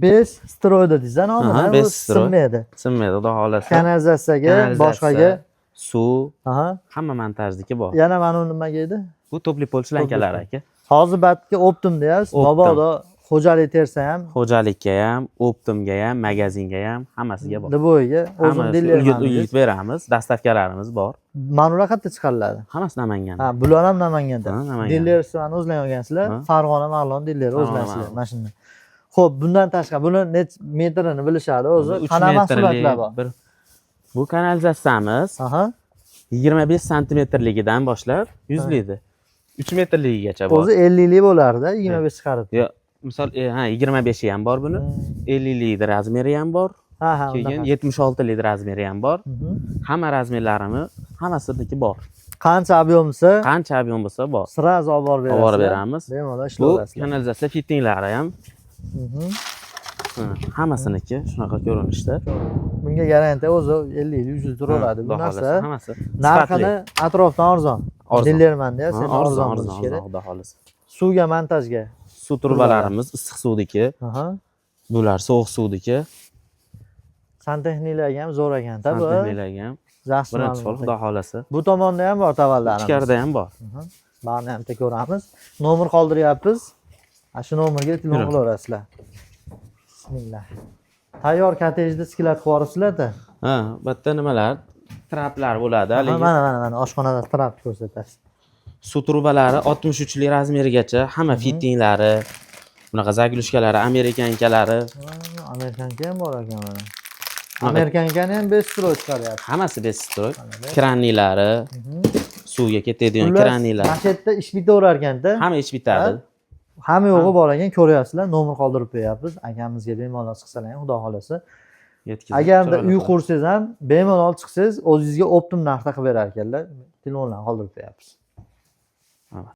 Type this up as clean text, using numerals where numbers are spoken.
5 stroyda deysan, Aha, nomini besh bu stroy. sinmaydi. Sinmaydi, xudo xolasa. Kanalizatsiyaga, boshqaga. suv, Aha. hamma montajdagi bor. Yana mana u nimaga edi? Bu topli polshlankalar aka. Hozir batga optim deyapsiz. Optim. Mabodo xo'jalik tersa ham, Xo'jalikka ham, optimga ham, magazinga ham, hammasiga bor. Deboyga o'zim Hammasi dilerman. uyib beramiz, dastavkalarimiz bor. Mana ular qayerda chiqariladi? Hammasi Namanganda. Ha, bular ham Namanganda. Ha, Namanganda. Dilerlarni o'zlaring olgansizlar. Ha. Farg'ona, Marg'ilon dilleri Farg'ona, o'zlarsizlar Marg'ilon. mashinani. Xo'p, bundan tashqari buni nech metrini bilishadi o'zi. 3 Qanaqa metrli mahsulotlar bor? bir bu kanalizatsiyamiz Aha. 25 santimetrligidan boshlab 100 lidir. 3 metrligigacha bor. O'zi 50 lik bo'lardi, 25 chiqarib. Yo, misol 25 ham bor buni. 50 lidir razmeri ham bor. Ha, ha, Keyin unaqa. 76 lidir razmeri ham bor. Hamma razmerlarimiz hammasiniki bor. Qancha ob'yomsa, Qancha ob'yom bo'lsa bor. sразу olib borib berasiz. Olib borib beramiz. Bemalol Bu ishlayverasizlar. kanalizatsiya fittinglari ham hammasiniki shunaqa ko'rinishda. Bunga garantiya o'zi 50-100 turaveradi bu Xudo narsa. xolasa hammasi Narxini atrofdan arzon. Arzon. Dilermanda ya, sen arzon, arzon arzon, bo'lish kerak. xudo xolasa. Suvga, montajga. Suv turbalarimiz issiq suvniki, Aha. bular sovuq suvniki. Santexniklarga ham zo'r ekan-da bu. Santexniklarga ham Yaxshi birinchi xil, ma'lumot. xudo xolasa. Bu tomonda ham bor tavallarimiz. Ichkarida ham bor. Buni ham ko'ramiz. Nomer qoldiryapmiz. Shu nomerga telefon qilaverasizlar. Bismillah. Tayyor kottejni disklar qilib yuboribsizlar-da. Ha, bu yerda nimalar? Traplar bo'ladi haligi. Mana oshxonada trap ko'rsatasiz. Suv turbalari 63 lik razmerigacha hamma fittinglari, bunaqa zaglushkalari, amerikankalari, Amerikanka ham bor ekan mana. Amerikankani ham 5 stroy chiqaryapti. hammasi bestroy. Krannilari, suvga ketadigan krannilari. Mana shu yerda ish bitaverar ekanda. Hamma ish bitadi. Hamma yo'g'i bor ekan, ko'ryapsizlar. Nomer qoldirib qo'yapmiz. Akamizga bemalol chiqsalar ham, xudo xolasa. Agarda uy qursangiz ham bemalol chiqsangiz, o'zingizga optim narxda qilib berar ekanlar. Telefonlarni qoldirib qo'yapmiz.